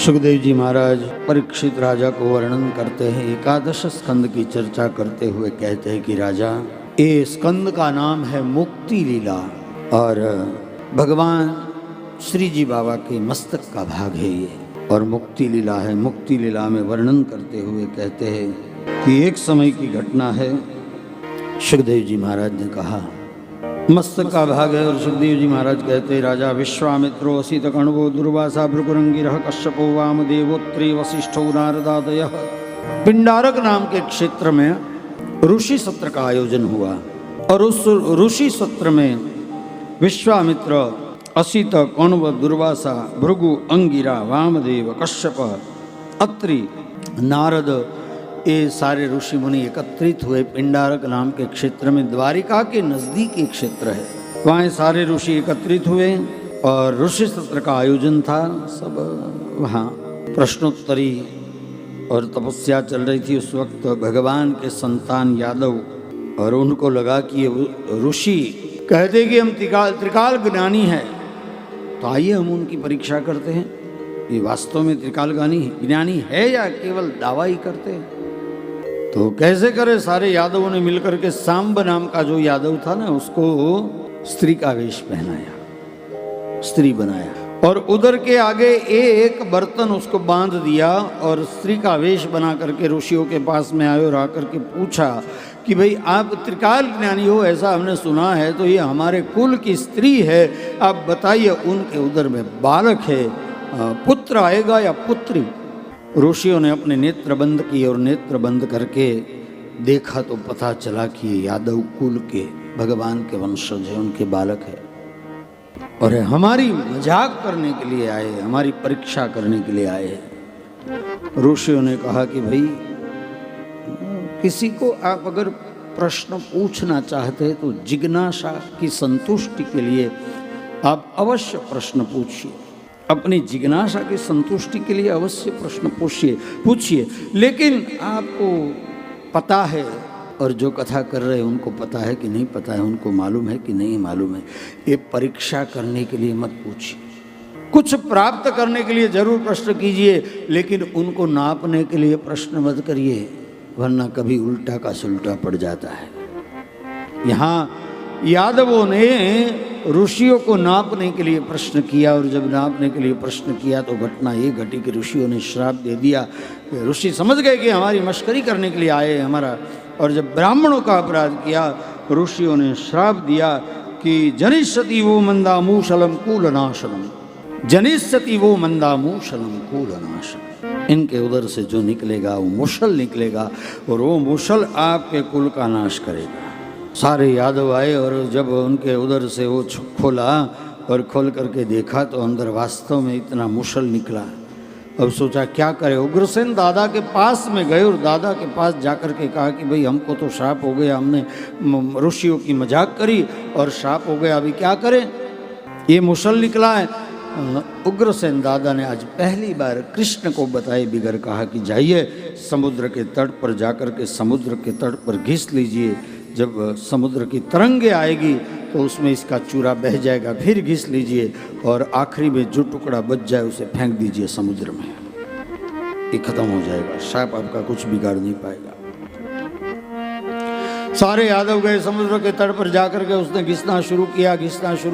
सुखदेव जी महाराज परीक्षित राजा को वर्णन करते हैं। एकादश स्कंद की चर्चा करते हुए कहते हैं कि राजा, ये स्कंद का नाम है मुक्ति लीला और भगवान श्री जी बाबा के मस्तक का भाग है ये, और मुक्ति लीला है। मुक्ति लीला में वर्णन करते हुए कहते हैं कि एक समय की घटना है। सुखदेव जी महाराज ने कहा मस्तक का भाग है, और सुखदेव जी महाराज कहते राजा विश्वामित्रो असित कण्वो दुर्वासा भृगुरंगिरः कश्यपो वामदेवोत्रे वसिष्ठो नारदादयः। पिंडारक नाम के क्षेत्र में ऋषि सत्र का आयोजन हुआ, और उस ऋषि सत्र में विश्वामित्र, असित, कण्व, दुर्वासा, भृगु, अंगिरा, वामदेव, कश्यप, अत्रि, नारद, ये सारे ऋषि मुनि एकत्रित हुए पिंडारक नाम के क्षेत्र में। द्वारिका के नजदीक एक क्षेत्र है, वहाँ सारे ऋषि एकत्रित हुए और ऋषि सत्र का आयोजन था। सब वहाँ प्रश्नोत्तरी और तपस्या चल रही थी। उस वक्त भगवान के संतान यादव, और उनको लगा कि ये ऋषि कहते कि हम त्रिकाल ज्ञानी हैं, तो आइए हम उनकी परीक्षा करते हैं, ये वास्तव में त्रिकाल ज्ञानी है या केवल दावा ही करते हैं। तो कैसे करे, सारे यादवों ने मिलकर के सांब नाम का जो यादव था ना, उसको स्त्री का वेश पहनाया, स्त्री बनाया, और उधर के आगे एक बर्तन उसको बांध दिया, और स्त्री का वेश बना करके ऋषियों के पास में आए और आकर के पूछा कि भाई आप त्रिकाल ज्ञानी हो, ऐसा हमने सुना है, तो ये हमारे कुल की स्त्री है, आप बताइए उनके उधर में बालक है, पुत्र आएगा या पुत्री। ऋषियों ने अपने नेत्र बंद किए, और नेत्र बंद करके देखा तो पता चला कि ये यादव कुल के भगवान के वंशज है, उनके बालक है, और हमारी मजाक करने के लिए आए, हमारी परीक्षा करने के लिए आए हैं। ऋषियों ने कहा कि भाई किसी को आप अगर प्रश्न पूछना चाहते हैं तो जिज्ञासा की संतुष्टि के लिए आप अवश्य प्रश्न पूछिए, अपनी जिज्ञासा की संतुष्टि के लिए अवश्य प्रश्न पूछिए। लेकिन आपको पता है, और जो कथा कर रहे हैं उनको पता है कि नहीं पता है, उनको मालूम है कि नहीं मालूम है, ये परीक्षा करने के लिए मत पूछिए। कुछ प्राप्त करने के लिए जरूर प्रश्न कीजिए, लेकिन उनको नापने के लिए प्रश्न मत करिए, वरना कभी उल्टा का सुलटा पड़ जाता है। यहाँ यादवों ने ऋषियों को नापने के लिए प्रश्न किया, और जब नापने के लिए प्रश्न किया तो घटना ये घटी कि ऋषियों ने श्राप दे दिया। ऋषि समझ गए कि हमारी मश्करी करने के लिए आए हमारा, और जब ब्राह्मणों का अपराध किया, ऋषियों ने श्राप दिया कि जनिष्यति वो मंदामूशलम कूलनाशनम, जनिष्यति वो मंदामूशलम कूलनाशनम। इनके उधर से जो निकलेगा वो मुशल निकलेगा, और वो मुशल आपके कुल का नाश करेगा। सारे यादव आए, और जब उनके उधर से वो खोला और खोल करके देखा तो अंदर वास्तव में इतना मुशल निकला। अब सोचा क्या करे, उग्रसेन दादा के पास में गए, और दादा के पास जाकर के कहा कि भाई हमको तो श्राप हो गया, हमने ऋषियों की मजाक करी और श्राप हो गया, अभी क्या करें, ये मुशल निकला है। उग्रसेन दादा ने आज पहली बार कृष्ण को बताए बिगर कहा कि जाइए समुद्र के तट पर जाकर के समुद्र के तट पर घिस लीजिए, जब समुद्र की तरंगे आएगी तो उसमें इसका चूरा बह जाएगा, फिर घिस लीजिए, और आखिरी में जो टुकड़ा बच जाए उसे फेंक दीजिए समुद्र में, ये खत्म हो जाएगा, साप आपका कुछ बिगाड़ नहीं पाएगा। सारे यादव गए समुद्र के तट पर जाकर के, उसने घिसना शुरू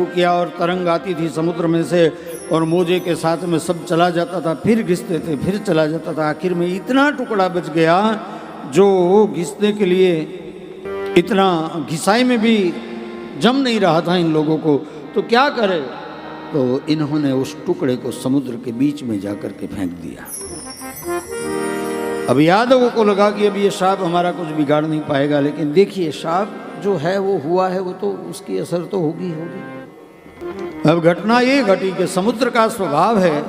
किया, और तरंग आती थी समुद्र में से, और मोजे के साथ में सब चला जाता था, फिर घिसते थे, फिर चला जाता था, आखिर में इतना टुकड़ा बच गया जो घिसने के लिए इतना घिसाई में भी जम नहीं रहा था इन लोगों को। तो क्या करे, तो इन्होंने उस टुकड़े को समुद्र के बीच में जाकर के फेंक दिया। अब यादवों को लगा कि अब ये श्राप हमारा कुछ बिगाड़ नहीं पाएगा, लेकिन देखिए श्राप जो है वो हुआ है, वो तो उसकी असर तो होगी। अब घटना ये घटी कि समुद्र का स्वभाव है,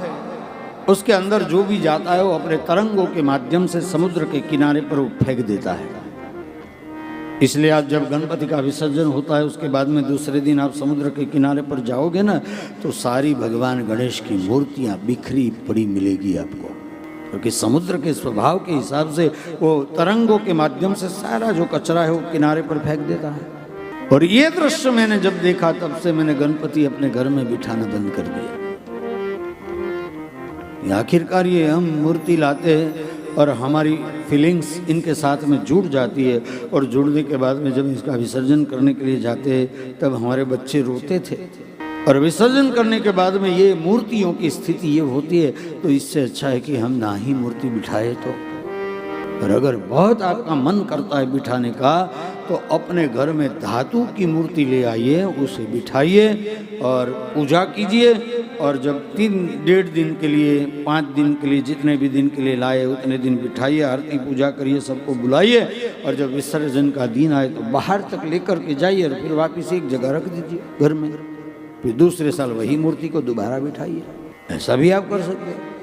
उसके अंदर जो भी जाता है वो अपने तरंगों के माध्यम से समुद्र के किनारे पर वो फेंक देता है। इसलिए आज जब गणपति का विसर्जन होता है उसके बाद में दूसरे दिन आप समुद्र के किनारे पर जाओगे ना, तो सारी भगवान गणेश की मूर्तियां बिखरी पड़ी मिलेगी आपको, क्योंकि समुद्र के स्वभाव के हिसाब से वो तरंगों के माध्यम से सारा जो कचरा है वो किनारे पर फेंक देता है। और ये दृश्य मैंने जब देखा तब से मैंने गणपति अपने घर में बिठाना बंद कर दिया। आखिरकार ये हम मूर्ति लाते हैं और हमारी फीलिंग्स इनके साथ में जुड़ जाती है, और जुड़ने के बाद में जब इसका विसर्जन करने के लिए जाते हैं तब हमारे बच्चे रोते थे, और विसर्जन करने के बाद में ये मूर्तियों की स्थिति ये होती है। तो इससे अच्छा है कि हम ना ही मूर्ति बिठाए। तो और अगर बहुत आपका मन करता है बिठाने का तो अपने घर में धातु की मूर्ति ले आइए, उसे बिठाइए और पूजा कीजिए। और जब 3-1.5 दिन के लिए 5 दिन के लिए जितने भी दिन के लिए लाए उतने दिन बिठाइए, आरती पूजा करिए, सबको बुलाइए, और जब विसर्जन का दिन आए तो बाहर तक लेकर के जाइए और फिर वापस एक जगह रख दीजिए घर में। फिर दूसरे साल वही मूर्ति को दोबारा बिठाइए। ऐसा भी आप कर सकते हैं।